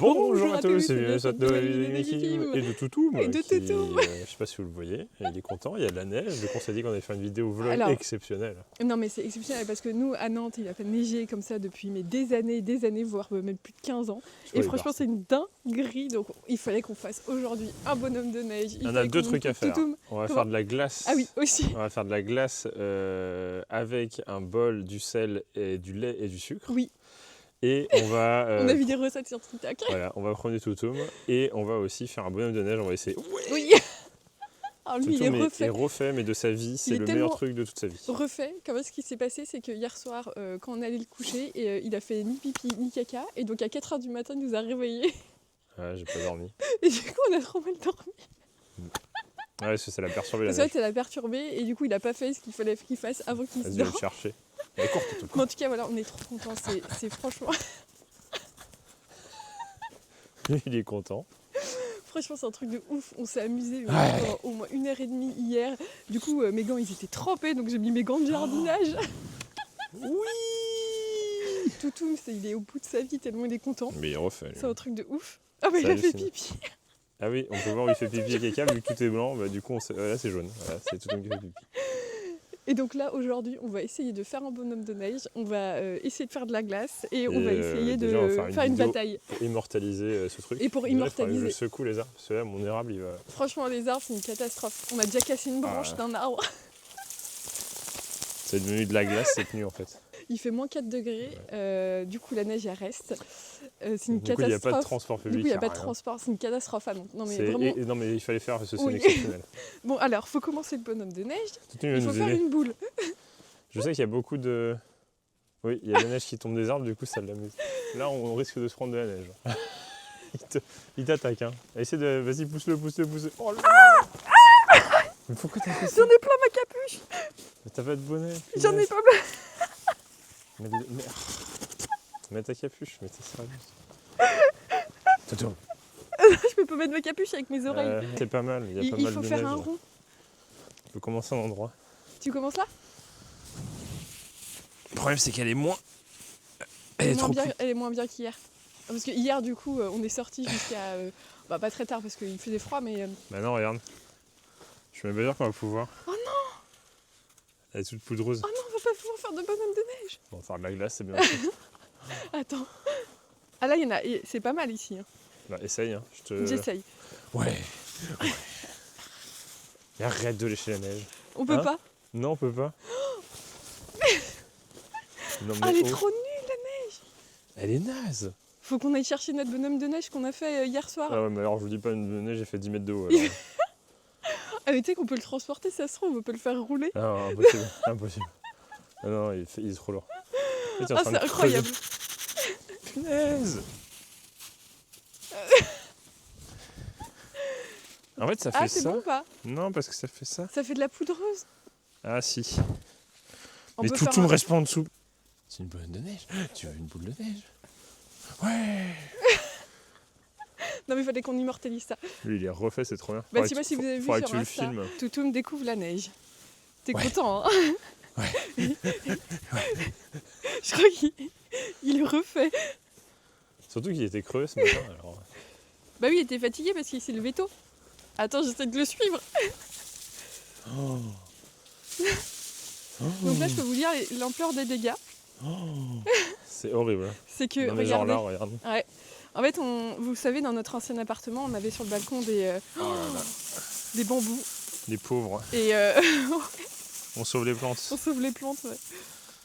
Bonjour à tous, c'est bienvenue sur cette nouvelle vidéo de Kim et de Toutoum. Et de Toutoum. Je sais pas si vous le voyez, il est content, il y a de la neige, donc on s'est dit qu'on allait faire une vidéo vlog Alors, exceptionnelle. Non mais c'est exceptionnel parce que nous à Nantes il a fait neiger comme ça depuis des années, voire même plus de 15 ans. Et franchement c'est une dinguerie, donc il fallait qu'on fasse aujourd'hui un bonhomme de neige. On a deux trucs à faire. Toutoum. On va faire de la glace. Ah oui, aussi. On va faire de la glace avec un bol, du sel, et du lait et du sucre. Oui. Et on va... on a vu des recettes sur TikTok. Voilà, on va prendre du Toutoum et on va aussi faire un bonhomme de neige, on va essayer. Oui. Alors lui Toutoum il est refait, mais de sa vie, c'est le meilleur truc de toute sa vie. Refait, comment ce qui s'est passé, c'est que hier soir, quand on allait le coucher, il a fait ni pipi ni caca, et donc à 4h du matin il nous a réveillés. Ouais, j'ai pas dormi. Et du coup on a trop mal dormi. Ouais, parce que ça l'a perturbé la Parce neige. que ça l'a perturbé, et du coup il a pas fait ce qu'il fallait qu'il fasse avant qu'il se Vas-y, je vais dorme. le chercher. Elle est courte, tout Mais en tout cas voilà, on est trop contents, c'est franchement... Il est content. Franchement, c'est un truc de ouf. On s'est amusé pendant au moins 1h30 hier. Du coup, mes gants, ils étaient trempés, donc j'ai mis mes gants de jardinage. Oui. Toutoum, il est au bout de sa vie tellement il est content. Mais il refait. C'est un truc de ouf. Ah, mais il a fait pipi. Ah oui, on peut voir où il fait pipi et caca, vu que tout est blanc, bah, du coup, là c'est jaune. Voilà, c'est Toutoum qui fait pipi. Et donc là, aujourd'hui, on va essayer de faire un bonhomme de neige. On va essayer de faire de la glace et on va essayer de faire une bataille. Pour immortaliser ce truc. Et pour immortaliser. Je secoue les arbres, parce que là, mon érable, il va... Franchement, les arbres, c'est une catastrophe. On a déjà cassé une branche d'un arbre. C'est devenu de la glace cette nuit, en fait. Il fait moins 4 degrés, du coup la neige elle reste. C'est une catastrophe. Du coup il n'y a pas de transport public. Du coup il n'y a pas de transport, c'est une catastrophe à Nantes. Non mais vraiment... non mais il fallait faire parce que c'est exceptionnel. Bon alors, faut commencer le bonhomme de neige, il faut faire une boule. Je sais qu'il y a beaucoup de... Oui, il y a de la neige qui tombe des arbres, du coup ça l'amuse. Là on risque de se prendre de la neige. Il t'attaque hein. Essaye de... Vas-y, pousse-le. Oh là là. Mais pourquoi t'as fait ça? J'en ai plein ma capuche. Mais t'as pas de bonnet. J'en ai pas plein. Mets ta capuche, mais t'es sérieuse. Toutoum. Je peux pas mettre ma capuche avec mes oreilles. C'est pas mal, il y a pas mal de neige. Il faut faire un rond. On peut commencer un endroit. Tu commences là? Le problème c'est qu'elle est moins... Elle est moins bien qu'hier. Parce que hier du coup on est sorti jusqu'à... pas très tard parce qu'il faisait froid mais... Bah non regarde. Je suis même pas sûr qu'on va pouvoir. Oh non! Elle est toute poudreuse. Oh non, on va pas pouvoir faire de bonhomme de neige. Bon, faire de la glace, c'est bien. Attends. Ah là, il y en a. C'est pas mal ici. Hein. Bah, essaye. Hein. J'essaye. Ouais. Et arrête de lécher la neige. On peut pas? Non, on peut pas. Non, mais elle est trop nulle la neige. Elle est naze. Faut qu'on aille chercher notre bonhomme de neige qu'on a fait hier soir. Ah ouais, mais alors je vous dis pas, une de neige, j'ai fait 10 mètres de haut. Ah mais tu sais qu'on peut le transporter, ça se trouve, on peut le faire rouler. Ah, impossible. Ah non, il est trop lourd. C'est incroyable. Punaise. En fait, ça fait ça. Ah, c'est bon ou pas? Non, parce que ça fait ça. Ça fait de la poudreuse. Ah si. Mais tout me reste pas en dessous. C'est une boule de neige. Tu veux une boule de neige? Ouais. Non mais il fallait qu'on immortalise ça. Lui il est refait, c'est trop bien. Bah je sais pas si vous avez vu sur Insta, Insta, Toutoum découvre la neige. T'es content hein? Ouais. Je crois qu'il le refait. Surtout qu'il était crevé ce matin alors. Bah oui, il était fatigué parce qu'il s'est levé tôt. Attends, j'essaie de le suivre. Donc là je peux vous dire l'ampleur des dégâts. C'est horrible. C'est que, non, mais regardez. genre là, regarde. Ouais. En fait, vous savez, dans notre ancien appartement, on avait sur le balcon des bambous. Les pauvres. Et on sauve les plantes. On sauve les plantes, ouais.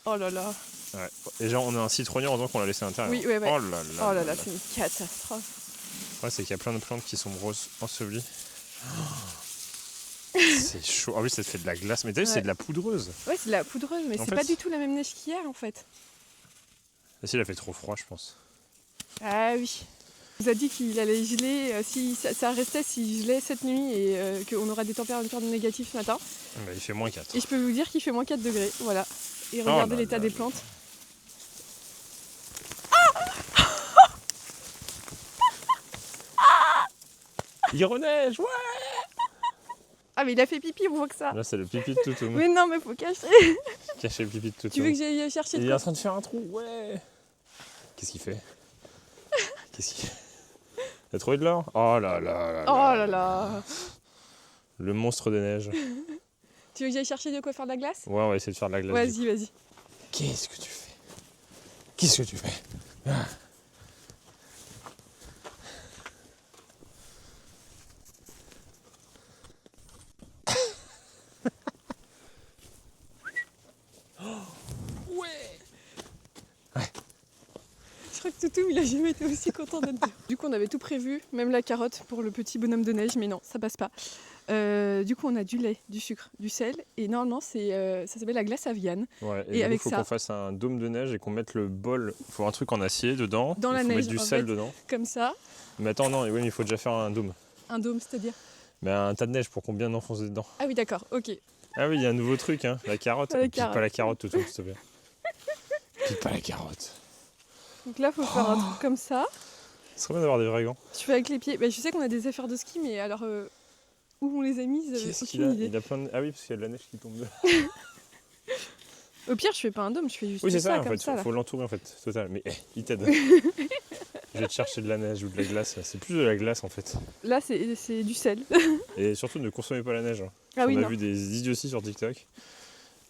Oh là là. Ouais. Et genre, on a un citronnier, heureusement qu'on l'a laissé à l'intérieur. Oui, ouais. Oh là là. C'est une catastrophe. Ouais, c'est qu'il y a plein de plantes qui sont ensevelies. C'est chaud. Ah oui, ça te fait de la glace. Mais t'as vu, c'est de la poudreuse. Ouais, c'est de la poudreuse, mais c'est pas du tout la même neige qu'hier en fait. Et si, il a fait trop froid, je pense. Ah oui. Il nous a dit qu'il allait geler, si ça restait, s'il gelait cette nuit et qu'on aura des températures négatives ce matin. Bah, il fait moins 4. Et je peux vous dire qu'il fait moins 4 degrés, voilà. Et regardez l'état des plantes. Il reneige, ouais. Ah mais il a fait pipi, on voit que ça. Là c'est le pipi de Toutoum. Mais non mais faut cacher. Cacher le pipi de Toutoum. Tu veux que j'aille chercher Il est en train de faire un trou, ouais. Qu'est-ce qu'il fait? T'as trouvé de l'or? Oh là là là Oh là. là là. Le monstre des neiges. Tu veux que j'aille chercher de quoi faire de la glace? Ouais, on va essayer de faire de la glace. Vas-y, vas-y. Qu'est-ce que tu fais? Qu'est-ce que tu fais? Ah. Je crois que Toutou, il a jamais été aussi content d'être là. Du coup, on avait tout prévu, même la carotte pour le petit bonhomme de neige, mais non, ça passe pas. Du coup, on a du lait, du sucre, du sel, et normalement, ça s'appelle la glace à Vienne. Ouais, Et et avec faut ça- qu'on fasse un dôme de neige et qu'on mette le bol. Il faut un truc en acier dedans. Dans la il faut neige, mettre du en sel fait. dedans. Comme ça, Mais attends, non, oui, mais il faut déjà faire un dôme. un dôme, c'est-à-dire. Mais un tas de neige pour qu'on bien enfonce dedans. Ah oui, d'accord, ok. Ah oui, il y a un nouveau truc, hein, la carotte. La Pique carotte. pas la carotte, tout s'il te plaît. Pique pas la carotte. Donc là, faut faire un truc comme ça. Ce serait bien d'avoir des vrais gants. Tu fais avec les pieds. Bah, je sais qu'on a des affaires de ski, mais alors où on les a mises, Qu'est-ce qu'il aucune a? idée. Il a plein de... Ah oui, parce qu'il y a de la neige qui tombe. Au pire, je fais pas un dôme, je fais juste Oui, c'est ça, en comme fait. ça. Là. Faut l'entourer, en fait. Total. Mais il t'aide. Je vais te chercher de la neige ou de la glace. C'est plus de la glace, en fait. Là, c'est du sel. Et surtout, ne consommez pas la neige. Hein. Ah oui, On a non. vu des idioties sur TikTok.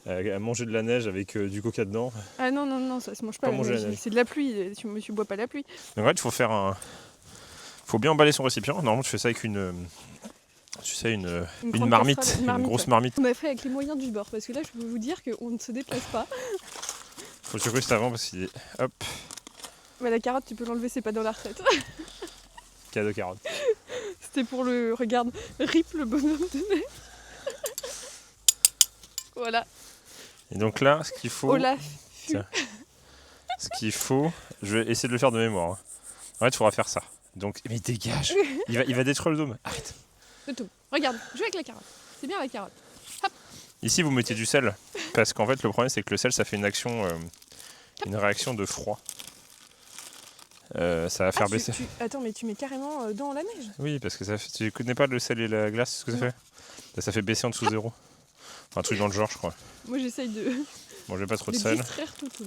À manger de la neige avec du coca dedans. Ah non, non, non, ça se mange pas. Pas la manger la neige. neige. C'est de la pluie, tu bois pas la pluie. Donc en fait, il faut faire un... faut bien emballer son récipient. Normalement, tu fais ça avec une... Tu sais, une grande marmite. casserole, Une grosse ouais. marmite. On a fait avec les moyens du bord, parce que là, je peux vous dire qu'on ne se déplace pas. Faut secouer juste avant parce qu'il est... Hop, Bah, la carotte, tu peux l'enlever, c'est pas dans la recette. cadeau carotte. C'était pour le... Regarde, rip le bonhomme de neige. Voilà. Et donc là, ce qu'il faut... Olaf. Tiens. Ce qu'il faut... Je vais essayer de le faire de mémoire. Hein. En fait, il faudra faire ça. Donc... Mais dégage. Il va détruire le dôme. Arrête. De tout. Regarde, joue avec la carotte. C'est bien la carotte. Ici, vous mettez du sel. Parce qu'en fait, le problème, c'est que le sel, ça fait une action... une réaction de froid. Ça va faire baisser... Attends, mais tu mets carrément dans la neige. Oui, parce que ça fait... tu connais pas le sel et la glace, ce que ça fait? Ça fait baisser en dessous zéro. Enfin, un truc dans le genre, je crois. Moi, j'essaye de, Mangez pas trop de de sel. distraire Toutou.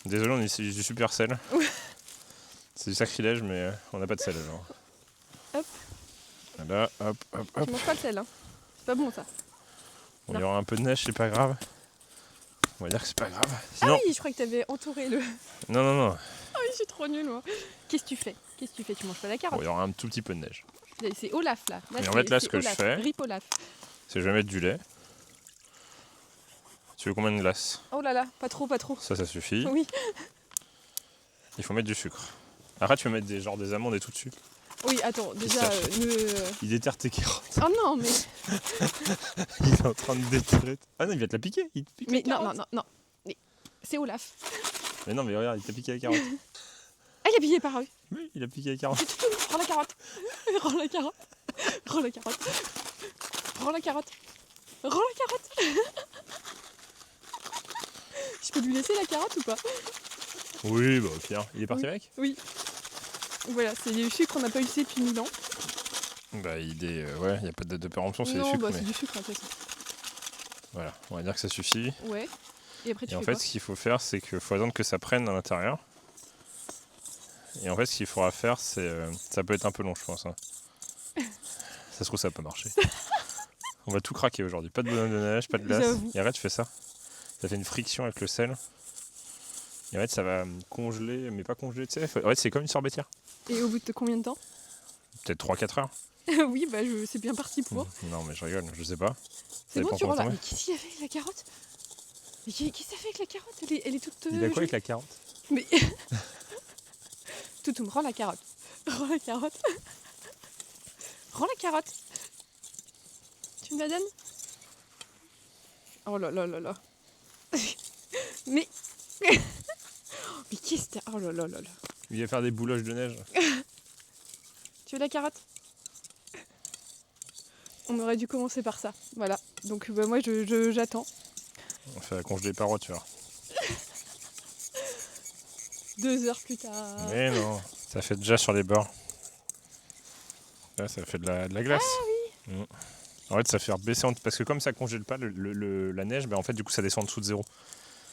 Désolé, on utilise du super sel. Ouais. C'est du sacrilège, mais on n'a pas de sel alors. Hop. Voilà, hop, hop, hop. Tu manges pas le sel, hein. C'est pas bon, ça. Bon, Non. il y aura un peu de neige, c'est pas grave. On va dire que c'est pas grave. Ah Sinon... oui, je crois que t'avais entouré le... Non, non, non. Ah oui, je suis trop nulle, moi. Qu'est-ce que tu fais? Tu manges pas la Bon, carotte? il y aura un tout petit peu de neige. C'est Olaf, là. Et en fait, là, ce que je Olaf. fais- Rip Olaf. C'est que je vais mettre du lait. Tu veux combien de glace? Oh là là, pas trop, pas trop. Ça suffit. Oui. Il faut mettre du sucre. Après, tu peux mettre des amandes et tout dessus. Oui, attends, déjà, Il déterre tes carottes. Oh non, mais... Il est en train de déterrer. Ah non, il va te la piquer. Il te pique Mais la non, carotte. non, non, non. Mais c'est Olaf. Mais non, mais regarde, il t'a piqué la carotte. Ah, il a pillé par eux. Oui, il a piqué la carotte. Rends la carotte. Rends la carotte. Rends la carotte. Rends la carotte. Rends la carotte. Je peux lui laisser la carotte ou pas? Oui, bah au pire. Il est parti Oui. avec? Oui. Voilà, c'est du sucre, on n'a pas utilisé depuis 1000 ans. Bah il est... ouais, il n'y a pas de date de péremption, c'est du Non, sucre. bah Mais... c'est du sucre, de toute façon. Voilà, on va dire que ça suffit. Ouais. Et après, tu Et en fais fait, quoi? ce qu'il faut faire, c'est qu'il faut attendre que ça prenne à l'intérieur. Et en fait, ce qu'il faudra faire, c'est... ça peut être un peu long, je pense. Hein. Ça se trouve, ça va pas marcher. On va tout craquer aujourd'hui. Pas de bonhomme de neige, pas de glace. J'avoue. Et arrête, tu fais ça. Ça fait une friction avec le sel. Et en fait, ça va congeler, mais pas congeler, tu sais. En fait, c'est comme une sorbetière. Et au bout de combien de temps? Peut-être 3-4 heures. Oui, bah c'est bien parti pour. Non, mais je rigole, je sais pas. C'est dépend bon, tu comment rends la... t'en Mais qu'est-ce qu'il y a fait avec la carotte? Mais qu'est-ce qu'il y a fait avec la carotte? Elle est toute... Il a quoi avec la carotte? Mais... Toutou, rends la carotte. Rends la carotte. Rends la carotte. Tu me la donnes? Oh là là là là. Mais... Mais qu'est-ce que t'as... Oh là là là là. Il va faire des bouloches de neige. Tu veux la carotte? On aurait dû commencer par ça. Voilà. Donc bah, moi j'attends. On fait congeler les parois, tu vois. 2 heures plus tard. Mais non, ça fait déjà sur les bords. Là, ça fait de la glace. Ah oui. En fait, ça fait baisser parce que comme ça congèle pas la neige, bah, en fait, du coup, ça descend en dessous de zéro.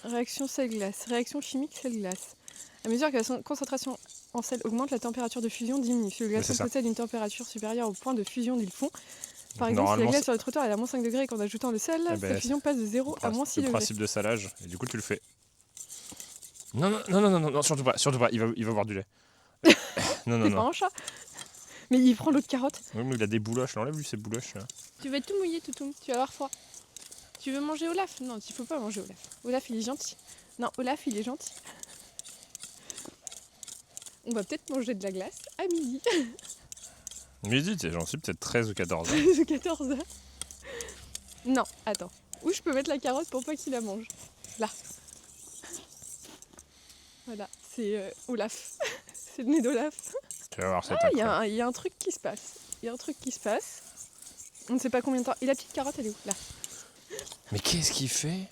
Réaction sel-glace. Réaction chimique sel-glace. À mesure que la concentration en sel augmente, la température de fusion diminue. Si le glaçon c'est ça. possède une température supérieure au point de fusion du fond, par exemple, si la Normalement, glace sur le trottoir est à moins 5 degrés qu'en ajoutant le sel, Eh sa ben, fusion passe de 0 à moins 6 le degrés. principe de salage, et du coup tu le fais. Non, surtout pas, il va boire du lait. Non, C'est pas un chat. Mais il prend l'autre carotte. Oui, mais il a des bouloches, enlève-lui ces bouloches là. Tu vas être tout mouillé, Toutoum. Tu vas avoir froid. Tu veux manger Olaf? Non, il faut pas manger Olaf. Olaf, il est gentil. Non, Olaf, il est gentil. On va peut-être manger de la glace à midi. Midi, j'en suis peut-être 13 ou 14. De 14 h. Non, attends. Où je peux mettre la carotte pour pas qu'il la mange? Là. Voilà, c'est Olaf. C'est le nez d'Olaf. Tu vas voir, c'est Ah, il incroyable. y a un truc qui se passe. Il y a un truc qui se passe. On ne sait pas combien de temps. Et la petite carotte, elle est où? Là. Mais qu'est-ce qu'il fait?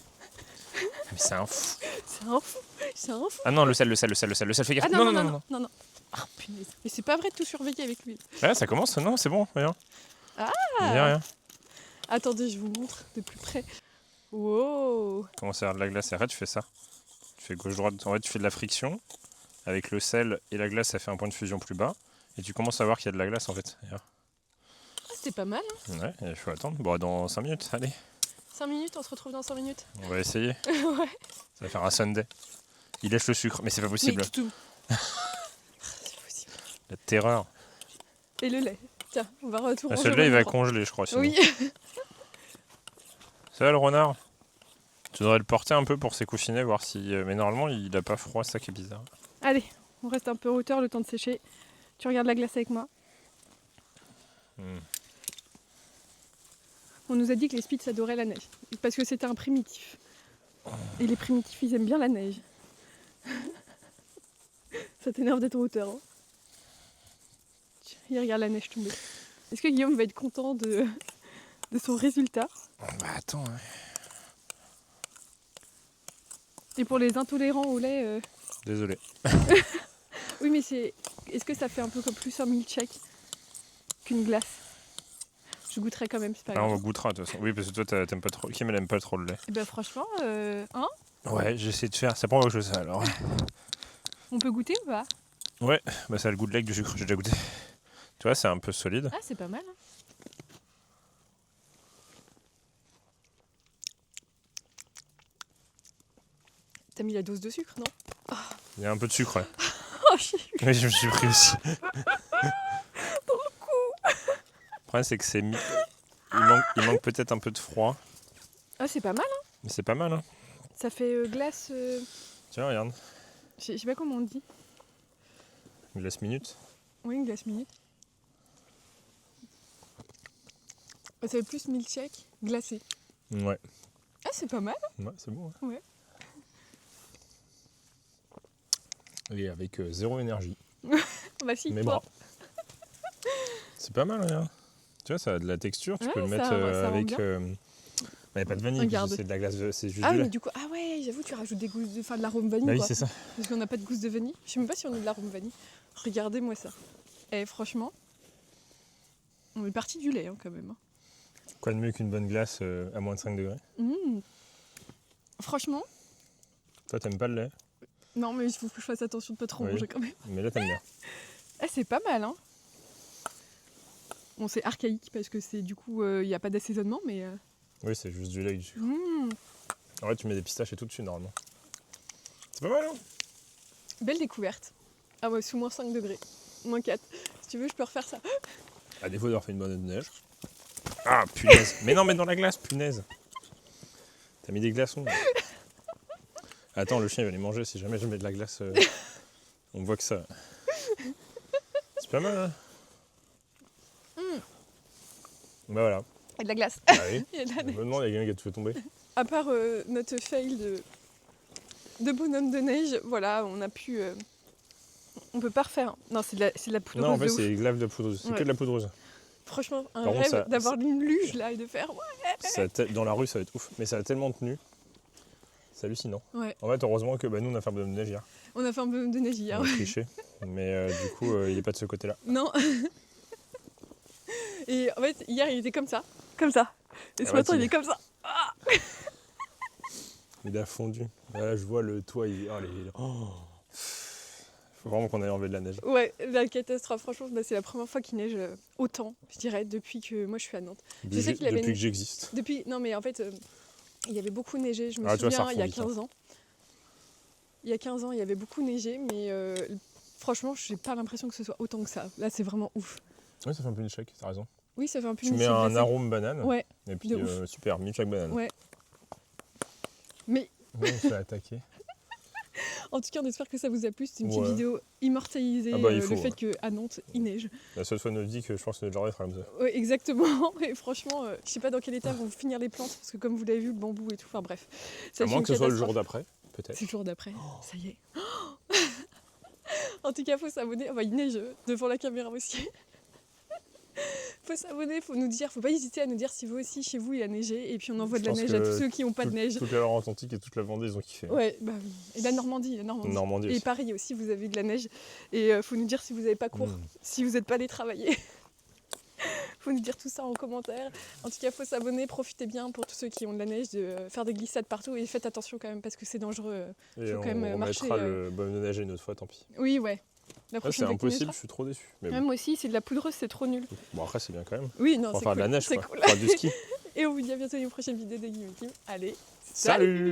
Mais c'est un fou. C'est un fou. C'est un fou. Ah non, le sel, fais gaffe. Ah non. Ah punaise. Mais c'est pas vrai de tout surveiller avec lui. Ouais, ça commence, non, c'est bon, rien. Ah. Rien. Attendez, je vous montre de plus près. Wow. Comment ça, de la glace? Et après, tu fais ça. Tu fais gauche-droite. En fait, tu fais de la friction. Avec le sel et la glace, ça fait un point de fusion plus bas. Et tu commences à voir qu'il y a de la glace en fait. Ah, c'était pas mal. Hein. Ouais, il faut attendre. Bon, dans 5 minutes, allez. 5 minutes, on se retrouve dans 5 minutes. On va essayer. Ouais. Ça va faire un sundae. Il lèche le sucre, mais c'est pas possible. Mais tout. C'est possible. La terreur. Et le lait. Tiens, on va retourner. Celui-là, il va congeler, je crois. Sinon. Oui. Ça va le renard? Tu devrais le porter un peu pour s'écouffiner, voir si. Mais normalement, il a pas froid, c'est ça qui est bizarre. Allez, on reste un peu en hauteur, le temps de sécher. Tu regardes la glace avec moi. On nous a dit que les Spitz adoraient la neige, parce que c'était un primitif. Et les primitifs, ils aiment bien la neige. Ça t'énerve d'être en hauteur. Hein. Il regarde la neige tomber. Est-ce que Guillaume va être content de son résultat? Bah attends. Ouais. Et pour les intolérants au lait... Désolé. Oui, mais c'est... Est-ce que ça fait un peu comme plus un milkshake qu'une glace? Je goûterai quand même, c'est pas Ah, on grave. goûtera de toute façon. Oui, parce que toi, t'aimes pas trop. Kim, elle aime pas trop le lait. Et ben franchement, hein, Ouais, j'essaie de faire. C'est pour moi que je fais ça alors. on peut goûter ou pas? Ouais, bah ça a le goût de lait avec du sucre, j'ai déjà goûté. Tu vois, c'est un peu solide. Ah, c'est pas mal. Hein. T'as mis la dose de sucre, non? Il y a un peu de sucre, ouais. Oh, j'ai eu Oui, je me suis pris aussi. dans le cou. Le problème, c'est que c'est il manque peut-être un peu de froid, Ah, c'est pas mal, hein. mais c'est pas mal. Hein. Ça fait glace... Tiens, regarde, Je sais pas comment on dit. glace minute. Oui, une glace minute. Ça fait plus milkshake glacé. Ouais, Ah, c'est pas mal. ouais c'est bon. Ouais. Et avec zéro énergie. Bah si, Mes toi. bras. C'est pas mal, regarde. Tu vois, ça a de la texture, tu Ouais, peux le ça- mettre ça rend avec... bien. Bah, y a pas de vanille, Regarde. c'est de la glace, c'est juste Ah, du mais lait. du coup... Ah ouais, j'avoue, tu rajoutes des gousses de l'arôme vanille, Bah oui, quoi. c'est ça. Parce qu'on n'a pas de gousse de vanille. Je sais même pas si on a de l'arôme vanille. Regardez-moi ça. Et franchement, on est parti du lait, hein, quand même. Hein. Quoi de mieux qu'une bonne glace à moins de 5 degrés? Mmh. Franchement, Toi, t'aimes pas le lait, non, mais il faut que je fasse attention de pas trop Oui. manger quand même. mais là, t'aimes bien. Ah, c'est pas mal, hein. Bon, c'est archaïque parce que c'est du coup, il n'y a pas d'assaisonnement, mais... Oui, c'est juste du lait avec du sucre. Mmh. En vrai, tu mets des pistaches et tout dessus, normalement. C'est pas mal, hein? Belle découverte. Ah ouais, sous moins 5 degrés. Moins 4. Si tu veux, je peux refaire ça. À défaut d'avoir fait une bonne de neige. Ah, punaise. Mais non, mais dans la glace, punaise. T'as mis des glaçons. Là. Attends, le chien il va les manger si jamais je mets de la glace. On voit que ça. C'est pas mal, hein? Bah voilà. Et de la glace. Ah oui. Il y a de la Je me demande, il y a quelqu'un qui a tout fait tomber. À part notre fail de bonhomme de neige, voilà, on a pu... on peut pas refaire. Non, c'est de la poudreuse Non, en fait, de ouf. c'est glaive de poudreuse. C'est Ouais. que de la poudreuse. Franchement, un Par contre, rêve ça- d'avoir une luge là et de faire... Ouais. Dans la rue, ça va être ouf. Mais ça a tellement tenu. C'est hallucinant. Ouais. En fait, heureusement que nous, on a fait un bonhomme de neige hier. On a fait un bonhomme de neige hier. On a triché. Mais du coup, il est pas de ce côté-là. Non. Et en fait, hier, il était comme ça. Comme ça. Et ce Ah ouais, matin, tu- il est comme ça. Il a fondu. Là, je vois le toit. Oh, Faut vraiment qu'on aille enlever de la neige. Ouais, la catastrophe. Franchement, c'est la première fois qu'il neige autant, je dirais, depuis que moi je suis à Nantes. Je sais qu'il avait Depuis que j'existe. Non, mais en fait, il y avait beaucoup neigé. Je me Ah, tu vois, ça souviens, il y a refond vite, 15 ans. Il y a 15 ans, il y avait beaucoup neigé, mais franchement, j'ai pas l'impression que ce soit autant que ça. Là, c'est vraiment ouf. Oui, ça fait un peu milkshake, t'as raison. Oui, ça fait un peu Tu mets un arôme banane. Ouais. Et puis, de ouf. super, milkshake banane. Ouais. Mais Ouais, on se fait attaquer. en tout cas, on espère que ça vous a plu. C'est une petite Ouais. vidéo immortalisée, Ah bah, il le faut, fait qu'à Nantes, il neige. La seule fois de notre vie que je pense que notre journée sera comme ça. Ouais, exactement. Et franchement, je sais pas dans quel état vont finir les plantes, parce que comme vous l'avez vu, le bambou et tout, enfin bref. Ça À fait moins une que ce soit le catastrophe. jour d'après, peut-être. C'est le jour d'après, ça y est. En tout cas, faut s'abonner. Enfin, il neige devant la caméra aussi. Faut s'abonner, faut nous dire, faut pas hésiter à nous dire si vous aussi, chez vous, il a neigé. Et puis on envoie de la pense neige à que tous ceux qui n'ont pas de neige. Toute la Loire-Atlantique et toute la Vendée, ils ont kiffé. Ouais, bah oui. Et la Normandie, Normandie Et aussi. Paris aussi, vous avez de la neige. Et faut nous dire si vous n'avez pas cours, si vous n'êtes pas allé travailler. Faut nous dire tout ça en commentaire. En tout cas, faut s'abonner, profitez bien pour tous ceux qui ont de la neige, de faire des glissades partout et faites attention quand même parce que c'est dangereux. Et Faut on quand même marcher, remettra le bonhomme de neige une autre fois, tant pis. Oui, ouais. La Ah, prochaine c'est fois qu'il impossible, neigera. je suis trop déçu. Mais Ouais, bon. moi aussi, c'est de la poudreuse, c'est trop nul. Bon, après, c'est bien quand même. Oui, non, On va c'est faire cool. de la neige, C'est quoi. cool. On va faire du ski. Et on vous dit à bientôt dans une prochaine vidéo de Guillaume. Allez, Salut.